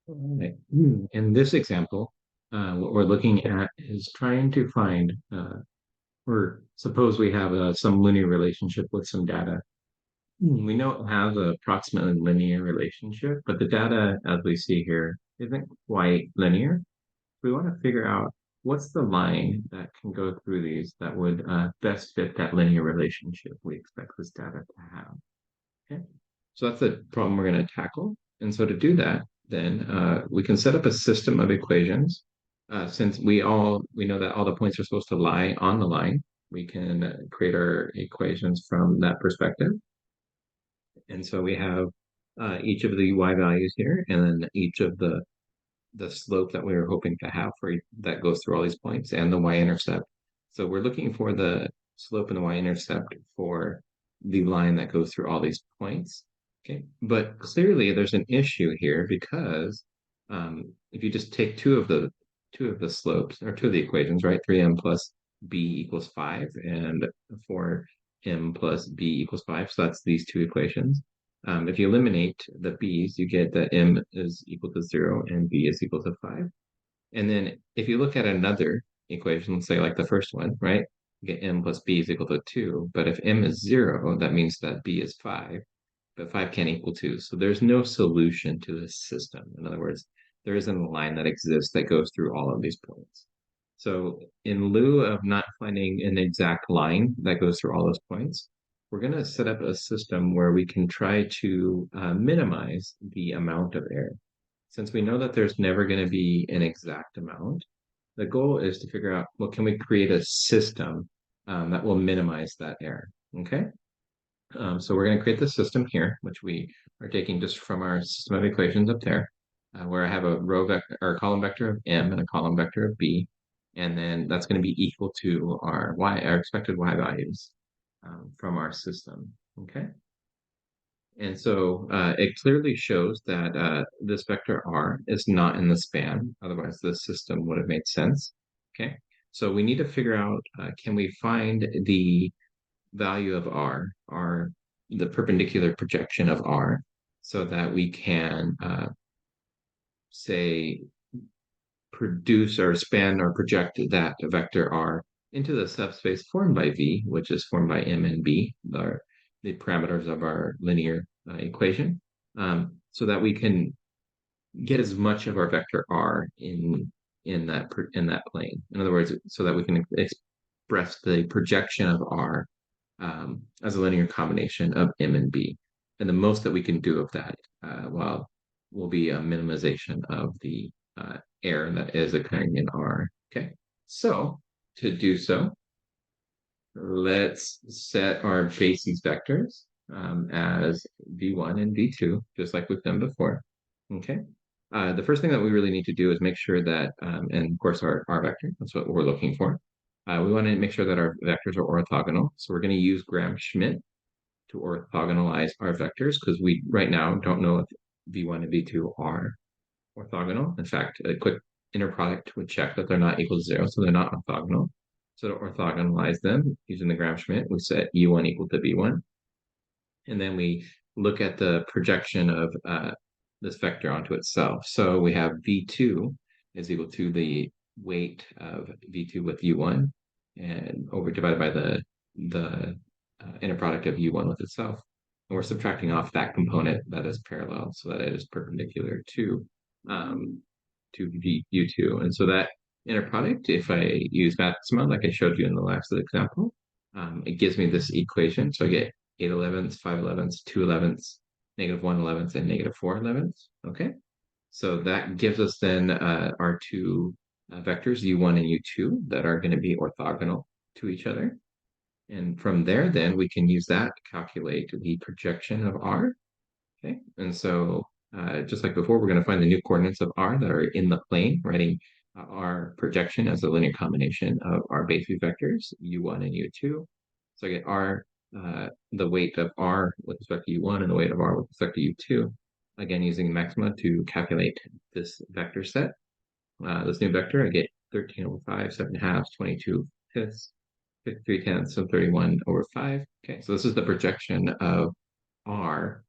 Right. In this example, what we're looking at is trying to find, or suppose we have some linear relationship with some data. We know it has a approximately linear relationship, but the data, as we see here, isn't quite linear. We want to figure out what's the line that can go through these that would best fit that linear relationship we expect this data to have. Okay. So that's the problem we're going to tackle. And so to do that, then we can set up a system of equations. Since we know that all the points are supposed to lie on the line, we can create our equations from that perspective. And so we have each of the y values here, and then each of the slope that we were hoping to have for that goes through all these points, and the y-intercept. So we're looking for the slope and the y-intercept for the line that goes through all these points. Okay, but clearly there's an issue here because if you just take two of the slopes or two of the equations, right? 3m plus b equals 5 and 4m plus b equals 5. So that's these two equations. If you eliminate the b's, you get that m is equal to 0 and b is equal to 5. And then if you look at another equation, let's say like the first one, right? You get m plus b is equal to 2. But if m is 0, that means that b is 5, but 5 can't equal 2. So there's no solution to this system. In other words, there isn't a line that exists that goes through all of these points. So in lieu of not finding an exact line that goes through all those points, we're going to set up a system where we can try to minimize the amount of error. Since we know that there's never going to be an exact amount, the goal is to figure out, well, can we create a system that will minimize that error? Okay. So we're going to create the system here, which we are taking just from our system of equations up there, where I have a row vector or a column vector of m and a column vector of b, and then that's going to be equal to our expected y values from our system. Okay. And so it clearly shows that this vector r is not in the span. Otherwise, the system would have made sense. Okay. So we need to figure out, can we find the value of r, the perpendicular projection of r, so that we can, say, produce or span or project that vector r into the subspace formed by v, which is formed by m and b, the parameters of our linear equation, so that we can get as much of our vector r in that plane. In other words, so that we can express the projection of r as a linear combination of m and b. And the most that we can do of that, will be a minimization of the error that is occurring in R. Okay, so to do so, let's set our basis vectors as v1 and v2, just like we've done before. Okay. The first thing that we really need to do is make sure that, and of course our vector, that's what we're looking for. We want to make sure that our vectors are orthogonal. So we're going to use Gram-Schmidt to orthogonalize our vectors because we right now don't know if v1 and v2 are orthogonal. In fact, a quick inner product would check that they're not equal to 0, so they're not orthogonal. So to orthogonalize them using the Gram-Schmidt, we set u1 equal to v1. And then we look at the projection of this vector onto itself. So we have v2 is equal to the weight of v2 with u1 and divided by the inner product of u1 with itself. And we're subtracting off that component that is parallel so that it is perpendicular to u2. And so that inner product, if I use maxima like I showed you in the last example, it gives me this equation. So I get 8/11, 5/11, 2/11, -1/11, and -4/11. Okay. So that gives us then our two vectors, u1 and u2, that are going to be orthogonal to each other. And from there, then we can use that to calculate the projection of r. Okay. And so just like before, we're going to find the new coordinates of r that are in the plane, writing our projection as a linear combination of our basis vectors, u1 and u2. So I get r, the weight of r with respect to u1 and the weight of r with respect to u2. Again, using maxima to calculate this vector set. This new vector, I get 13/5, 7/2, 22/5, 53/10, so 31/5. Okay, so this is the projection of r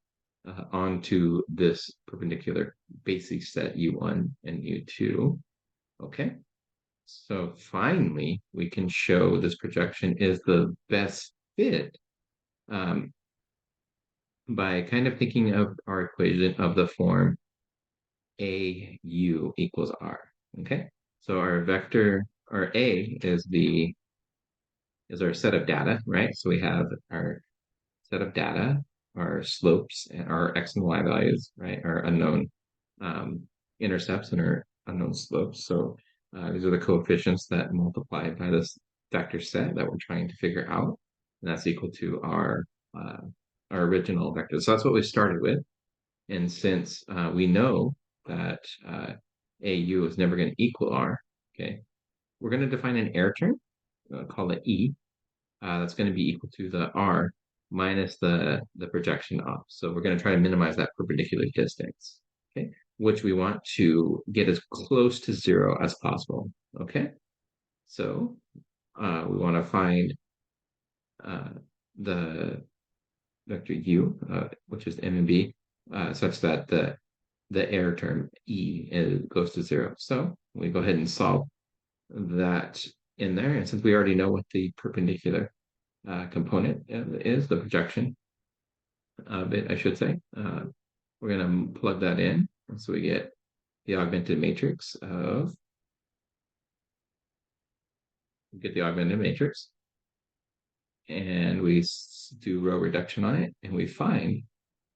onto this perpendicular basic set U1 and U2. Okay, so finally we can show this projection is the best fit um, by kind of thinking of our equation of the form AU equals R. Okay, so our vector, our A is our set of data, right? So we have our set of data, our slopes, and our x and y values, right? Our unknown um, intercepts and our unknown slopes. So these are the coefficients that multiply by this vector set that we're trying to figure out, and that's equal to our original vector. So that's what we started with. And since we know that AU is never going to equal R, okay, we're going to define an error term, call it E, that's going to be equal to the R minus the projection off. So we're going to try to minimize that perpendicular distance, okay, which we want to get as close to zero as possible, okay? So we want to find uh, the vector U, which is M and B, such that the error term E goes to zero. So we go ahead and solve that in there. And since we already know what the perpendicular component is, the projection of it, I should say, we're going to plug that in. And so we get the augmented matrix and we do row reduction on it, and we find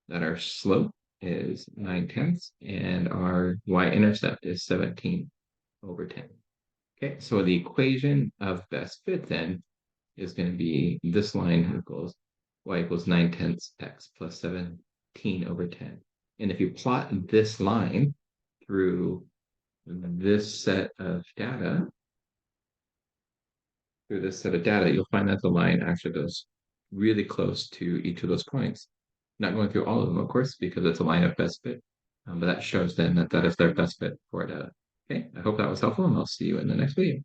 that our slope is 9/10 and our y-intercept is 17/10. Okay, so the equation of best fit then is going to be this line equals y equals 9/10 x plus 17/10. And if you plot this line through this set of data, you'll find that the line actually goes really close to each of those points. Not going through all of them, of course, because it's a line of best fit. But that shows then that that is their best fit for data. Okay, I hope that was helpful, and I'll see you in the next video.